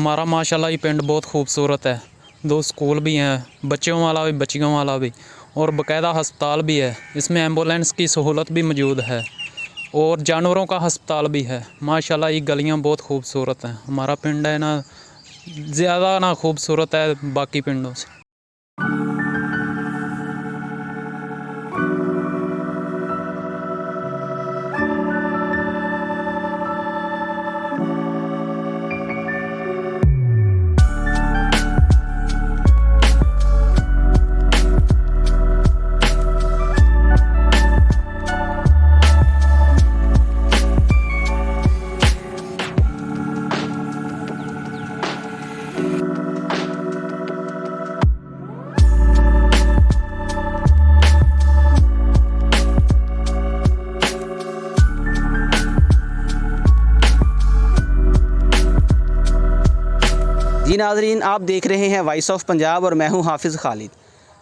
हमारा माशाल्लाह ये पिंड बहुत खूबसूरत है। 2 स्कूल भी हैं, बच्चों वाला भी बच्चियों वाला भी, और बाकायदा हस्पताल भी है। इसमें एम्बुलेंस की सहूलत भी मौजूद है और जानवरों का हस्पताल भी है। माशाल्लाह ये गलियाँ बहुत खूबसूरत हैं। हमारा पिंड है ना ज़्यादा ना खूबसूरत है बाकी पिंडों से। जी नाज़रीन, आप देख रहे हैं वॉइस ऑफ पंजाब और मैं हूं हाफिज़ खालिद।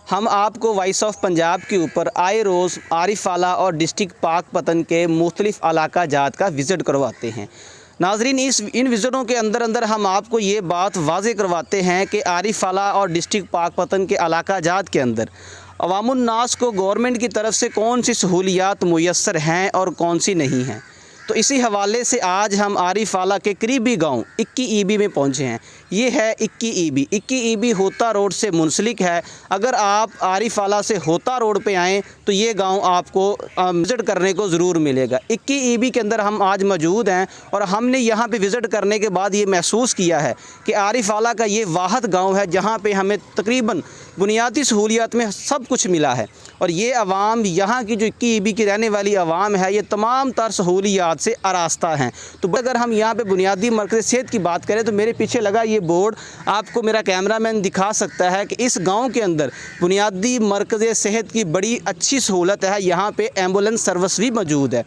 हम आपको वॉइस ऑफ पंजाब के ऊपर आए रोज़ आरिफ वाला और डिस्ट्रिक्ट पाकपतन के मुख्तलिफ़ इलाका जात का विज़िट करवाते हैं। नाज़रीन, इन विज़िटों के अंदर हम आपको ये बात वाज़े करवाते हैं कि आरिफ वाला और डिस्ट्रिक्ट पाकपतन के इलाका जात के अंदर अवामुन्नास को गवर्नमेंट की तरफ से कौन सी सहूलियात मुयस्सर हैं और कौन सी नहीं हैं। तो इसी हवाले से आज हम आरिफ वाला के करीबी गांव 21 ईबी में पहुंचे हैं। ये है 21 ईबी होता रोड से मुंसलिक है। अगर आप आरिफ वाला से होता रोड पे आएँ तो ये गांव आपको विज़िट करने को ज़रूर मिलेगा। 21 ईबी के अंदर हम आज मौजूद हैं और हमने यहाँ पे विज़िट करने के बाद ये महसूस किया है कि आरिफ वाला का ये वाहद गाँव है जहाँ पर हमें तकरीबन बुनियादी सहूलियात में सब कुछ मिला है। और ये आवाम, यहाँ की जो 21 ईबी की रहने वाली आवाम है, ये तमाम तर सहूलियात से आरास्ता हैं। तो अगर हम यहाँ पे बुनियादी मरकज़ सेहत की बात करें तो मेरे पीछे लगा ये बोर्ड आपको मेरा कैमरामैन दिखा सकता है कि इस गांव के अंदर बुनियादी मरकज़ सेहत की बड़ी अच्छी सहूलत है। यहाँ पे एम्बुलेंस सर्विस भी मौजूद है।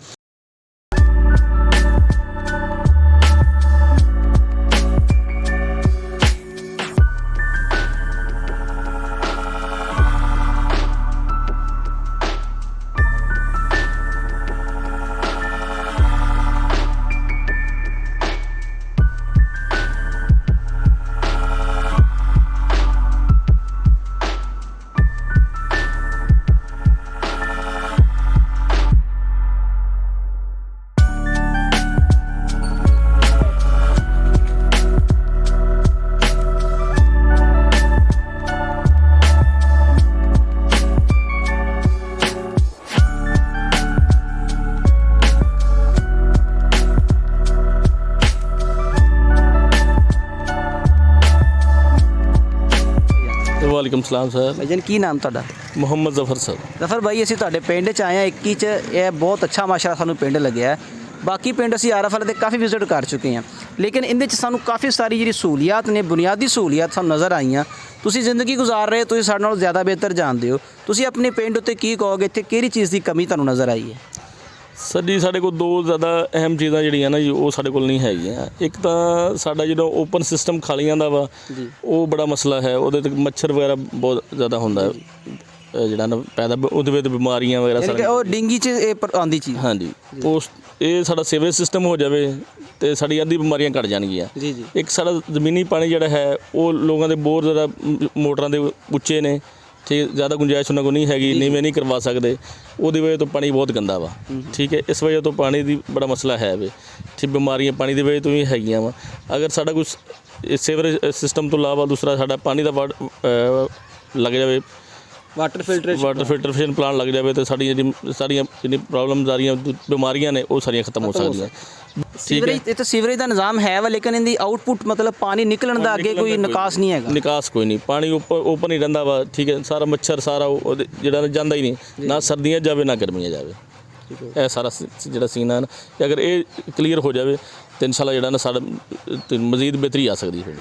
वालेकुम सलाम सर। भाईजान की नाम तुहाडा? मुहम्मद जफर सर। जफर भाई, असीं तुहाडे पिंड च आए हैं 21 च। यह बहुत अच्छा माशाअल्लाह सानूं पिंड लग्या है। बाकी पिंड असीं आरिफ वाले दे काफ़ी विजिट कर चुके हैं, लेकिन इहदे च सानूं काफ़ी सारी जिहड़ी सहूलियात ने, बुनियादी सहूलियात सानूं नज़र आईयां। तुसीं जिंदगी गुजार रहे हो, तुसीं साडे नालों ज़्यादा बेहतर जानदे हो। तुसीं अपने पिंड उत्ते की कहोगे, इत्थे किहड़ी चीज़ की कमी तुहानूं नज़र आई है? सर जी, साढ़े को 2 ज़्यादा अहम चीज़ां जिहड़ियां ना जी वो साढ़े कोल नहीं हैगियां। एक तां साडा जिहड़ा ओपन सिस्टम खालियां दा वा वो बड़ा मसला है। उहदे ते मच्छर वगैरह बहुत ज़्यादा हुंदा है, जिहड़ा ना पैदा उहदे विच बीमारियां वगैरह सारी ਉਹ ਡਿੰਗੀ ਚ ਇਹ ਆਉਂਦੀ ਚੀਜ਼। हाँ जी, उस ਇਹ ਸਾਡਾ ਸੀਵਰੇਜ ਸਿਸਟਮ ਹੋ ਜਾਵੇ ਤੇ ਸਾਡੀ ਅੱਧੀ ਬਿਮਾਰੀਆਂ ਘਟ ਜਾਣਗੀਆਂ। ਜੀ ਜੀ। ਇੱਕ ਸਾਡਾ ਜ਼ਮੀਨੀ ਪਾਣੀ ਜਿਹੜਾ ਹੈ ਉਹ ਲੋਕਾਂ ਦੇ ਬਹੁਤ ਜ਼ਿਆਦਾ ਮੋਟਰਾਂ ਦੇ ਉੱਚੇ ਨੇ, ठीक, ज़्यादा गुंजाइश उन्होंने को नहीं हैगी, नीवें नहीं करवा सकते। वो वजह तो पानी बहुत गंदा वा, ठीक है। इस वजह तो पानी की बड़ा मसला है वे, ठीक। बीमारियां पानी की वजह तो भी हैगियां वा। अगर साडा कुछ सीवरेज सिस्टम तो इलावा दूसरा साडा पानी का लग जाए, वाटर फिल्ट्रेशन प्लांट लग जाए तो साड़ी जिन्नी प्रॉब्लम आ रही बीमारियां ने वो सारियां खत्म हो सकती हैं। सीवरेज तो सीवरेज का निज़ाम है वा, लेकिन इनकी आउटपुट मतलब पानी निकलन का अगे कोई निकास नहीं है। निकास कोई नहीं, पानी ओपन ही रहिंदा वा, ठीक है। सारा मच्छर सारा जिहड़ा जांदा ही नहीं, ना सर्दियां जावे ना गर्मियां जावे। यह सारा जिहड़ा सीन है ना, अगर ये क्लीयर हो जाए तो इंशाल्लाह जिहड़ा ना साडा मज़ीद बेहतरी आ सकती है।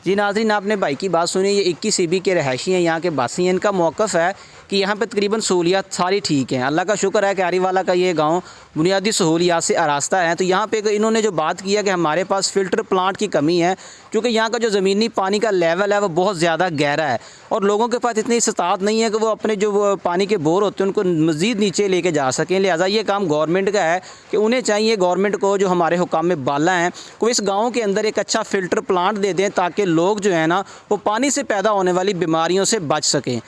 जी नाज़रीन, आपने भाई की बात सुनी। ये 21 ईबी के रहायशी हैं, यहाँ के बासी हैं। इनका मौक़िफ़ है कि यहाँ पे तकरीबन सहूलियात सारी ठीक हैं। अल्लाह का शुक्र है कि आरीवाला का ये गांव बुनियादी सहूलियात से आरास्ता है। तो यहाँ पे इन्होंने जो बात किया कि हमारे पास फ़िल्टर प्लांट की कमी है, क्योंकि यहाँ का जो ज़मीनी पानी का लेवल है वो बहुत ज़्यादा गहरा है और लोगों के पास इतनी इस्तात नहीं है कि वो अपने जो वो पानी के बोर होते हैं उनको मज़ीद नीचे लेके जा सकें। लिहाजा ये काम गवर्नमेंट का है कि उन्हें चाहिए, गवर्नमेंट को, जो हमारे हुकाम बाला हैं, को इस गाँव के अंदर एक अच्छा फ़िल्टर प्लांट दे दें ताकि लोग जो है ना वो पानी से पैदा होने वाली बीमारियों से बच सकें।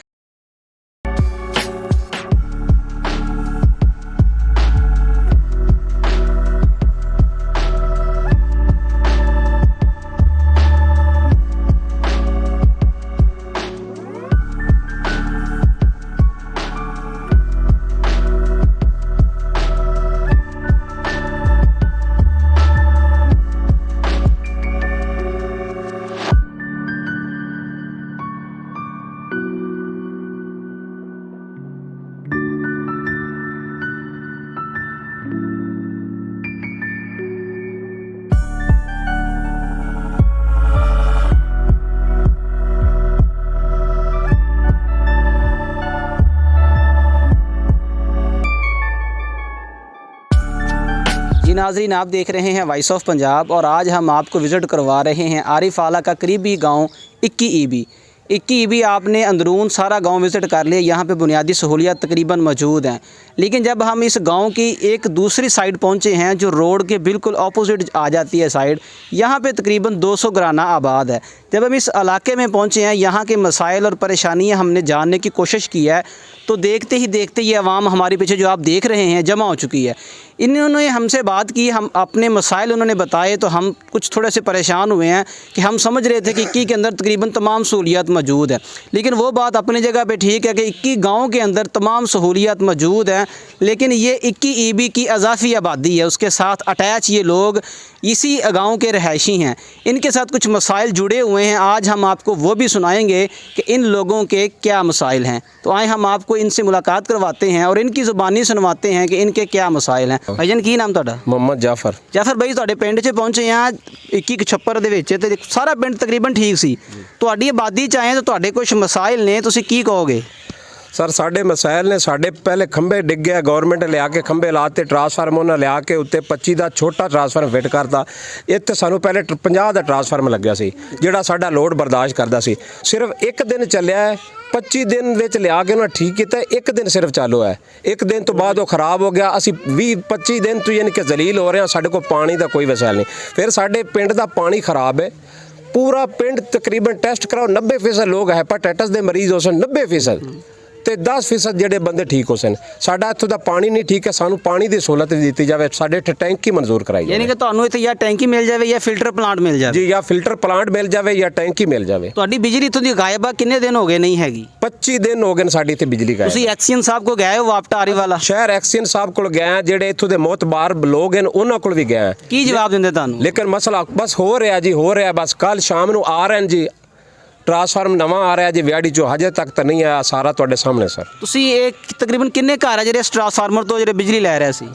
जी नाज़रीन, आप देख रहे हैं वॉइस ऑफ पंजाब और आज हम आपको विज़िट करवा रहे हैं आरिफ आला का करीबी गांव 21 ईबी। 21 ईबी आपने अंदरून सारा गांव विज़िट कर लिया, यहाँ पे बुनियादी सहूलियात तकरीबन मौजूद हैं। लेकिन जब हम इस गांव की एक दूसरी साइड पहुँचे हैं जो रोड के बिल्कुल अपोजिट आ जाती है साइड, यहाँ पे तकरीबन 200 घराना आबाद है। जब हम इस इलाके में पहुँचे हैं, यहाँ के मसाइल और परेशानियाँ हमने जानने की कोशिश की है, तो देखते ही देखते ये आवाम हमारे पीछे जो आप देख रहे हैं जमा हो चुकी है। इन्होंने हमसे बात की, हम अपने मसाइल उन्होंने बताए, तो हम कुछ थोड़े से परेशान हुए हैं कि हम समझ रहे थे कि 21 के अंदर तकरीबन तमाम सहूलियात मौजूद है। लेकिन वो बात अपनी जगह पे ठीक है कि 21 गाँव के अंदर तमाम सहूलियात मौजूद हैं, लेकिन ये 21 ईबी की अजाफी आबादी है, उसके साथ अटैच ये लोग इसी गांव के रहायशी हैं। इनके साथ कुछ मसाइल जुड़े हुए हैं, आज हम आपको वो भी सुनाएंगे कि इन लोगों के क्या मसाइल हैं। तो आए हम आपको इनसे मुलाकात करवाते हैं और इनकी ज़ुबानी सुनवाते हैं कि इनके क्या मसाइल हैं। भाईजान की नाम ਤੁਹਾਡਾ? मोहम्मद जाफर। जाफर भाई, ਤੁਹਾਡੇ ਪਿੰਡ 'ਚ ਪਹੁੰਚੇ ਆ 21 ਛੱਪਰ ਦੇ ਵਿੱਚ ਤੇ ਸਾਰਾ ਪਿੰਡ ਤਕਰੀਬਨ ਠੀਕ ਸੀ। ਤੁਹਾਡੀ ਆਬਾਦੀ 'ਚ ਆਏ ਤਾਂ ਤੁਹਾਡੇ ਕੁਝ ਮਸਾਇਲ ਨੇ, ਤੁਸੀਂ ਕੀ ਕਹੋਗੇ? सर साढ़े मसाइल ने, साढ़े पहले खंबे डिग गया, गवर्नमेंट लिया के खंबे लाते, ट्रांसफार्म उन्हें लिया के उत्ते 25 का छोटा ट्रांसफार्म फिट करता। इत्थे सानू पहले 50 का ट्रांसफार्म लग्या सी जिहड़ा साडा लोड बर्दाश्त करदा सी। सिर्फ एक दिन चलिया है, 25 दिन विच लिया के उन्हें ठीक किया, एक दिन सिर्फ चालू है। एक दिन तो बाद वो खराब हो गया। असी 20-25 दिन तो यानी कि जलील हो रहे हैं, साडे कोल पानी का कोई वसाइल नहीं। फिर साडे पिंड का पानी खराब है, पूरा पिंड तकरीबन टेस्ट कराओ 90% लोग हेपेटाइटिस के मरीज हो सन, 90% ਤੇ 10% ਜਿਹੜੇ ਬੰਦੇ ਠੀਕ ਹੋ ਸਨ। ਸਾਡਾ ਇੱਥੋਂ ਦਾ ਪਾਣੀ ਨਹੀਂ ਠੀਕ ਹੈ, ਸਾਨੂੰ ਪਾਣੀ ਦੀ ਸਹੂਲਤ ਦਿੱਤੀ ਜਾਵੇ, ਸਾਡੇ ਇੱਥੇ ਟੈਂਕੀ ਮਨਜ਼ੂਰ ਕਰਾਈ ਜਾਵੇ। ਯਾਨੀ ਕਿ ਤੁਹਾਨੂੰ ਇੱਥੇ ਜਾਂ ਟੈਂਕੀ ਮਿਲ ਜਾਵੇ ਜਾਂ ਫਿਲਟਰ ਪਲਾਂਟ ਮਿਲ ਜਾਵੇ। ਜੀ, ਜਾਂ ਫਿਲਟਰ ਪਲਾਂਟ ਮਿਲ ਜਾਵੇ ਜਾਂ ਟੈਂਕੀ ਮਿਲ ਜਾਵੇ। ਤੁਹਾਡੀ ਬਿਜਲੀ ਇੱਥੋਂ ਦੀ ਗਾਇਬ ਆ, ਕਿੰਨੇ ਦਿਨ ਹੋ ਗਏ ਨਹੀਂ ਹੈਗੀ? 25 ਦਿਨ ਹੋ ਗਏ ਨੇ ਸਾਡੀ ਇੱਥੇ ਬਿਜਲੀ ਗਾਇਬ। ਤੁਸੀਂ ਐਕਸੀਅਨ ਸਾਹਿਬ ਕੋ ਗਏ ਹੋ ਵਾਪਟਾ ਆਰੀਵਾਲਾ? ਸ਼ਹਿਰ ਐਕਸੀਅਨ ਸਾਹਿਬ ਕੋਲ ਗਏ ਆ, ਜਿਹੜੇ ਇੱਥੋਂ ਦੇ ਮੋਤਬਾਰ ਲੋਕ ਹਨ ਉਹਨਾਂ ਕੋਲ ਵੀ ਗਏ ਆ। ਕੀ ਜਵਾਬ ਦਿੰਦੇ ਤੁਹਾਨੂੰ? ਲੇਕਿਨ ਮਸਲਾ ਬਸ ਹੋ ਰਿਹਾ ਜੀ, ਹੋ ਰਿਹਾ। ਬਸ ਕੱਲ ਸ਼ਾਮ ਨੂੰ ਆ ਰਹੇ ਨੇ ਜੀ, ट्रांसफार्म नवा आ रहा है जी विआड़ी चो, हजे तक तो नहीं आया। सारा तुहाडे सामने सर। ਤੁਸੀਂ ਇਹ ਤਕਰੀਬਨ ਕਿੰਨੇ ਘਰ ਆ ਜਿਹੜੇ ਇਸ ਟਰਾਂਸਫਾਰਮਰ ਤੋਂ ਜਿਹੜੇ ਬਿਜਲੀ ਲੈ ਰਹੇ ਸੀ?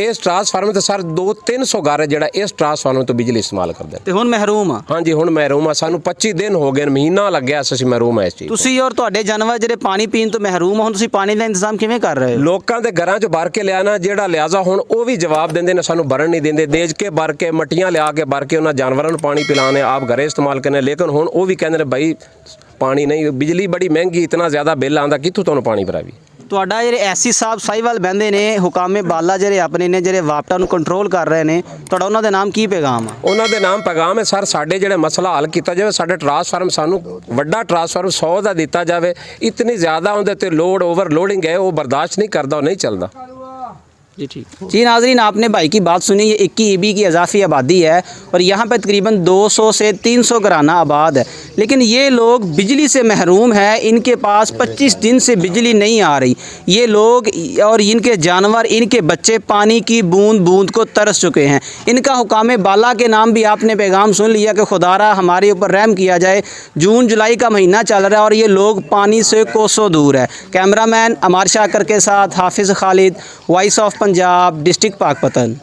ਇਸ ਟਰਾਂਸਫਾਰਮਰ ਤੋਂ ਸਰ 200-300 ਘਰ ਹੈ ਜਿਹੜਾ ਇਸ ਟਰਾਂਸਫਾਰਮਰ ਤੋਂ ਬਿਜਲੀ ਇਸਤੇਮਾਲ ਕਰਦੇ ਤੇ ਹੁਣ ਮਹਿਰੂਮ ਆ? ਹਾਂਜੀ, ਹੁਣ ਮਹਿਰੂਮ ਆ। ਸਾਨੂੰ 25 ਦਿਨ ਹੋ ਗਏ, ਮਹੀਨਾ ਲੱਗਿਆ ਅਸੀਂ ਮਹਿਰੂਮ ਆ ਇਸ ਚੀਜ਼। ਤੁਸੀਂ ਔਰ ਤੁਹਾਡੇ ਜਾਨਵਰ ਜਿਹੜੇ ਪਾਣੀ ਪੀਣ ਤੋਂ ਮਹਿਰੂਮ ਹੁਣ ਤੁਸੀਂ ਪਾਣੀ ਦਾ ਇੰਤਜ਼ਾਮ ਕਿਵੇਂ ਕਰ ਰਹੇ ਹੋ? ਲੋਕਾਂ ਦੇ ਘਰਾਂ 'ਚ ਭਰ ਕੇ ਲਿਆਣਾ ਜਿਹੜਾ ਲਿਆਜ਼ਾ, ਹੁਣ ਉਹ ਵੀ ਜਵਾਬ ਦਿੰਦੇ ਨੇ ਸਾਨੂੰ ਭਰਨ ਨਹੀਂ ਦਿੰਦੇ। ਦੇਜ ਕੇ ਭਰ ਕੇ ਮੱਟੀਆਂ ਲਿਆ ਕੇ ਭਰ ਕੇ ਉਹਨਾਂ ਜਾਨਵਰਾਂ ਨੂੰ ਪਾਣੀ ਪਿਲਾਣੇ, ਆਪ ਘਰੇ ਇਸਤੇਮਾਲ ਕਰਨੇ। ਲੇਕਿਨ ਹੁਣ ਉਹ ਵੀ ਕਹਿੰਦੇ ਨੇ ਭਾਈ ਪਾਣੀ ਨਹੀਂ, ਬਿਜਲੀ ਬੜੀ ਮਹਿੰਗੀ, ਇਤਨਾ ਜ਼ਿਆਦਾ ਬਿੱਲ ਆਉਂਦਾ, ਕਿੱਥੋਂ ਤੁਹਾਨੂੰ ਪਾਣੀ ਭਰਾਵੀ। ਤੁਹਾਡਾ ਜਿਹੜੇ ਐਸਸੀ ਸਾਹਿਬ ਸਾਹੀਵਾਲ ਬਹਿੰਦੇ ਨੇ, ਹੁਕਾਮੇ ਬਾਲਾ ਜਿਹੜੇ ਆਪਣੇ ਨੇ, ਜਿਹੜੇ ਵਾਪਟਾ ਨੂੰ ਕੰਟਰੋਲ ਕਰ ਰਹੇ ਨੇ, ਤੁਹਾਡਾ ਉਹਨਾਂ ਦੇ ਨਾਮ ਕੀ ਪੈਗਾਮ ਆ? ਉਹਨਾਂ ਦੇ ਨਾਮ ਪੈਗਾਮ ਹੈ ਸਰ, ਸਾਡੇ ਜਿਹੜੇ ਮਸਲਾ ਹੱਲ ਕੀਤਾ ਜਾਵੇ। ਸਾਡੇ ਟਰਾਂਸਫਾਰਮ, ਸਾਨੂੰ ਵੱਡਾ ਟਰਾਂਸਫਾਰਮ 100 ਦਾ ਦਿੱਤਾ ਜਾਵੇ। ਇਤਨੀ ਜ਼ਿਆਦਾ ਉਹਦੇ ਤੇ ਲੋਡ ਓਵਰਲੋਡਿੰग है, वो बर्दाश्त नहीं करता, नहीं चलता। जी ठीक। जी नाजरीन, आपने भाई की बात सुनी। ये 21 ईबी की अजाफी आबादी है और यहाँ पर तकरीबन 200 से 300 घराना आबाद है, लेकिन ये लोग बिजली से महरूम है। इनके पास 25 दिन से बिजली नहीं आ रही। ये लोग और इनके जानवर, इनके बच्चे पानी की बूंद बूंद को तरस चुके हैं। इनका हुकाम बाला के नाम भी आपने पैगाम सुन लिया कि खुदारा हमारे ऊपर रहम किया जाए। जून जुलाई का महीना चल रहा है और ये लोग पानी से कोसों दूर है। कैमरामैन अमार शाकर के साथ हाफिज़ Khalid, voice of Punjab, district Pakpattan.